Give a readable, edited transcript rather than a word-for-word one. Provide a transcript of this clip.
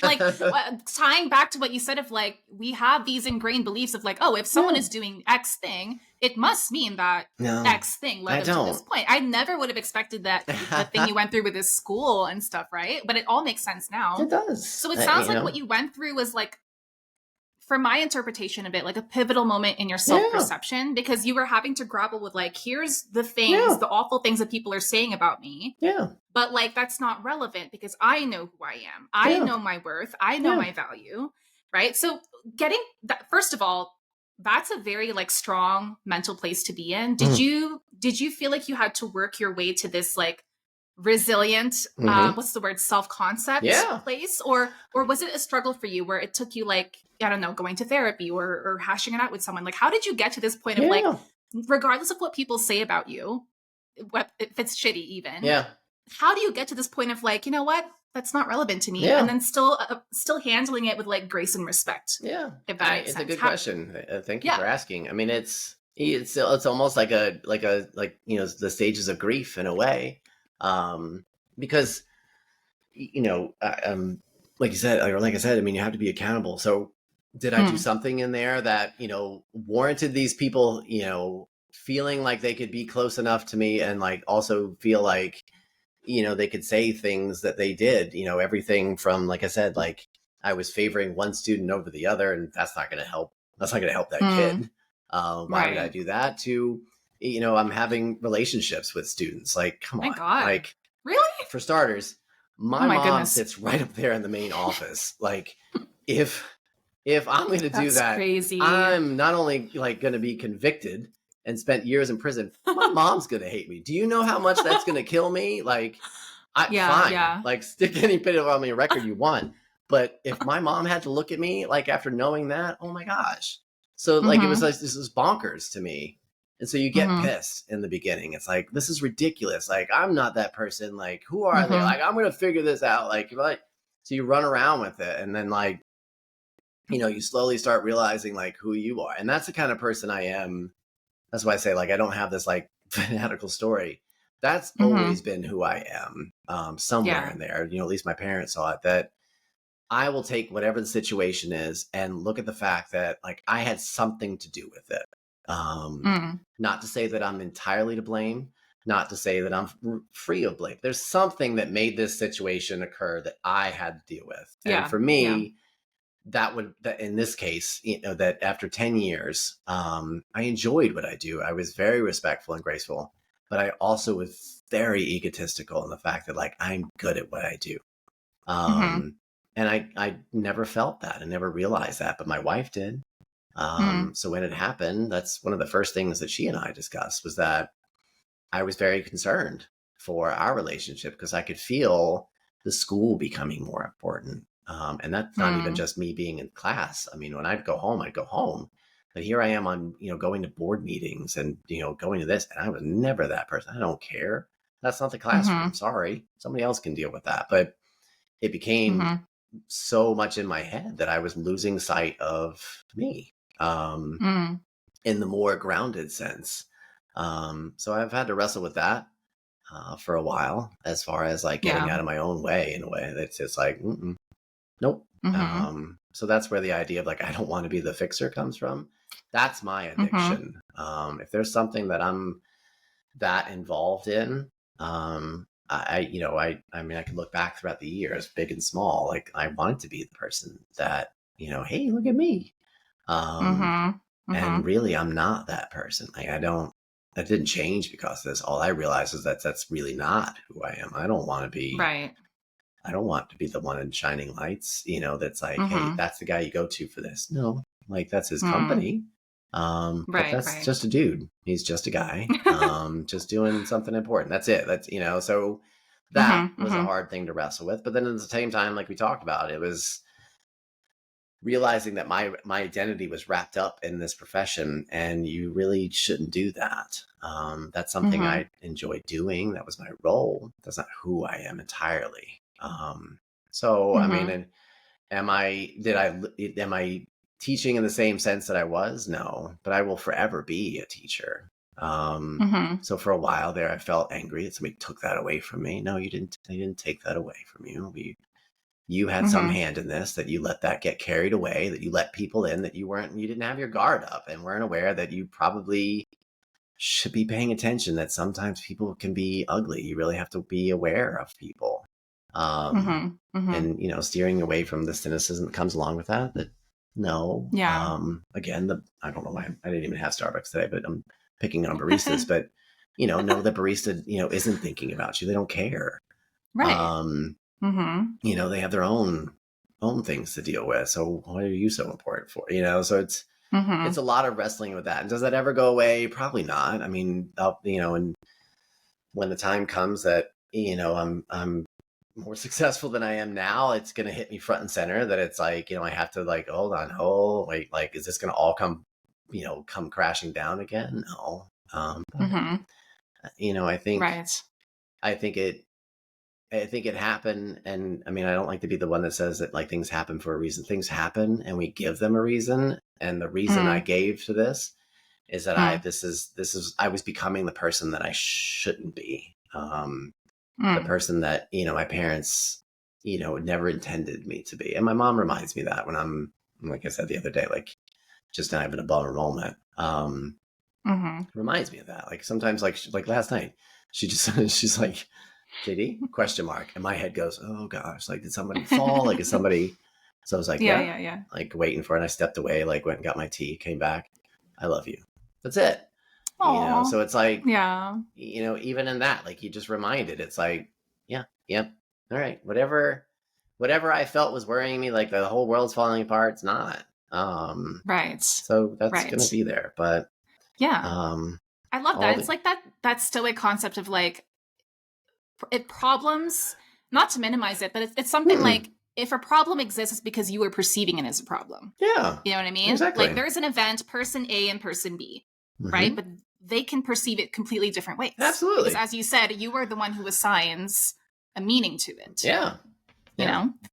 like like tying back to what you said of like, we have these ingrained beliefs of like, oh, if someone yeah, is doing X thing, it must mean that no, X thing led I them to this don't. point. I never would have expected that the thing you went through with this school and stuff, right? But it all makes sense It now. does. So it sounds like what you went through was like, for my interpretation of it, like a pivotal moment in your Yeah, self-perception, because you were having to grapple with like, here's the things, yeah, the awful things that people are saying about me, yeah, but like that's not relevant because I know who I am. I yeah, know my worth. I know yeah. my value, right? So getting that, first of all, that's a very like strong mental place to be in. Did Mm, you feel like you had to work your way to this like resilient, hmm. what's the word, self-concept Yeah. place, or was it a struggle for you where it took you like, I don't know, going to therapy or hashing it out with someone? Like how did you get to this point of like, Yeah. regardless of what people say about you, what if it's shitty even, Yeah. how do you get to this point of like, you know what, that's not relevant to me, and Yeah. then still handling it with like grace and respect, Yeah. if that makes It's a sense? good How? question. Thank you Yeah. for asking. I mean, it's almost like the stages of grief in a way, because like you said, or like I said, I mean, you have to be accountable. So, did I do Mm. something in there that warranted these people feeling like they could be close enough to me and like also feel like they could say things that they did, everything from, like I said, like I was favoring one student over the other, and that's not going to help. That's not going to help that Mm. kid. Why would I Right. do that? To, I'm having relationships with students. Like, come My on. God. Like, Really? for starters, Oh my my mom goodness. sits right up there in the main office. Like, if I'm going to do That's that, crazy. I'm not only like going to be convicted and spent years in prison. My mom's going to hate me. Do you know how much that's going to kill me? Like, Yeah, fine, yeah. like stick any bit of on my record you want. But if my mom had to look at me like after knowing that, oh my gosh. So like it was Mm-hmm. like this was bonkers to me. And so you get Mm-hmm. pissed in the beginning. It's like, this is ridiculous. Like, I'm not that person. Like, who are they? Mm-hmm. Like, I'm gonna figure this out. Like so you run around with it, and then like, you slowly start realizing like who you are. And that's the kind of person I am. That's why I say like I don't have this like fanatical story. That's Mm-hmm. always been who I am, somewhere Yeah. in there. At least my parents saw it, that I will take whatever the situation is and look at the fact that like I had something to do with it. Um, Mm. Not to say that I'm entirely to blame, not to say that I'm free of blame. There's something that made this situation occur that I had to deal with, and Yeah. for Yeah. me, that in this case, that after 10 years, I enjoyed what I do. I was very respectful and graceful, but I also was very egotistical in the fact that like I'm good at what I do. Mm-hmm. Um, and I never felt that. I never realized that, but my wife did. Mm. So when it happened, that's one of the first things that she and I discussed, was that I was very concerned for our relationship because I could feel the school becoming more important. And that's not even Mm. just me being in class. I mean, when I'd go home, I'd go home. But here I am on, going to board meetings and, going to this. And I was never that person. I don't care. That's not the classroom. Mm-hmm. Sorry. Somebody else can deal with that. But it became Mm-hmm. so much in my head that I was losing sight of me, Mm. in the more grounded sense. So I've had to wrestle with that for a while, as far as like getting Yeah. out of my own way in a way that's just like, mm-mm, nope. Mm-hmm. So that's where the idea of like, I don't want to be the fixer comes from. That's my Mm-hmm. addiction. If there's something that I'm that involved in, I mean, I can look back throughout the years, big and small. Like I wanted to be the person that, hey, look at me. Um, Mm-hmm. and Mm-hmm. really, I'm not that person. Like I don't. That didn't change because of this. All I realized is that that's really not who I am. I don't want to be. Right. I don't want to be the one in shining lights. That's like, hey, Mm-hmm. that's the guy you go to for this. No, like that's his Mm. company. But Right, that's right. just a dude. He's just a guy. Just doing something important. That's it. So that Mm-hmm. was a Mm-hmm. hard thing to wrestle with. But then at the same time, like we talked about, it was realizing that my identity was wrapped up in this profession, and you really shouldn't do that. That's something Mm-hmm. I enjoy doing. That was my role. That's not who I am entirely. So I mean, Mm-hmm. and am I teaching in the same sense that I was? No, but I will forever be a teacher. Mm-hmm. So for a while there, I felt angry that somebody took that away from me. No, you didn't. They didn't take that away from you. you had some hand in this, that you let that get carried away, that you let people in, that you didn't have your guard up and weren't aware that you probably should be paying attention, that sometimes people can be ugly. You really have to be aware of people. And, steering away from the cynicism that comes along with that, no. Yeah. Again, I don't know why I didn't even have Starbucks today, but I'm picking on baristas, but, know the barista, isn't thinking about you. They don't care. Right. They have their own things to deal with. So why are you so important for? So it's a lot of wrestling with that. And does that ever go away? Probably not. I mean, and when the time comes that, I'm more successful than I am now, it's going to hit me front and center, that it's like, I have to like, hold on, wait, like, is this going to all come crashing down again? No. I think, right. I think it happened. And I mean, I don't like to be the one that says that like things happen for a reason. Things happen and we give them a reason. And the reason I gave to this is that I was becoming the person that I shouldn't be. The person that, my parents, never intended me to be. And my mom reminds me that when I'm, like I said the other day, like just not having a bummer moment, reminds me of that. Like sometimes, like last night, she's like, JD, question mark. And my head goes, oh gosh, like, did somebody fall? Like, is somebody, so I was like, yeah, like waiting for it. And I stepped away, like went and got my tea, came back. I love you. That's it. Aww. So it's like, yeah, even in that, like you just reminded, it's like, yep. All right. Whatever I felt was worrying me, like the whole world's falling apart. It's not. Right. So that's going to be there. But yeah, I love that. It's like that's still a concept of like, problems, not to minimize it, but it's something like, if a problem exists, it's because you were perceiving it as a problem. Yeah. You know what I mean? Exactly. Like there's an event, person A and person B, right? But they can perceive it completely different ways. Absolutely. Because as you said, you were the one who assigns a meaning to it. Yeah. You know?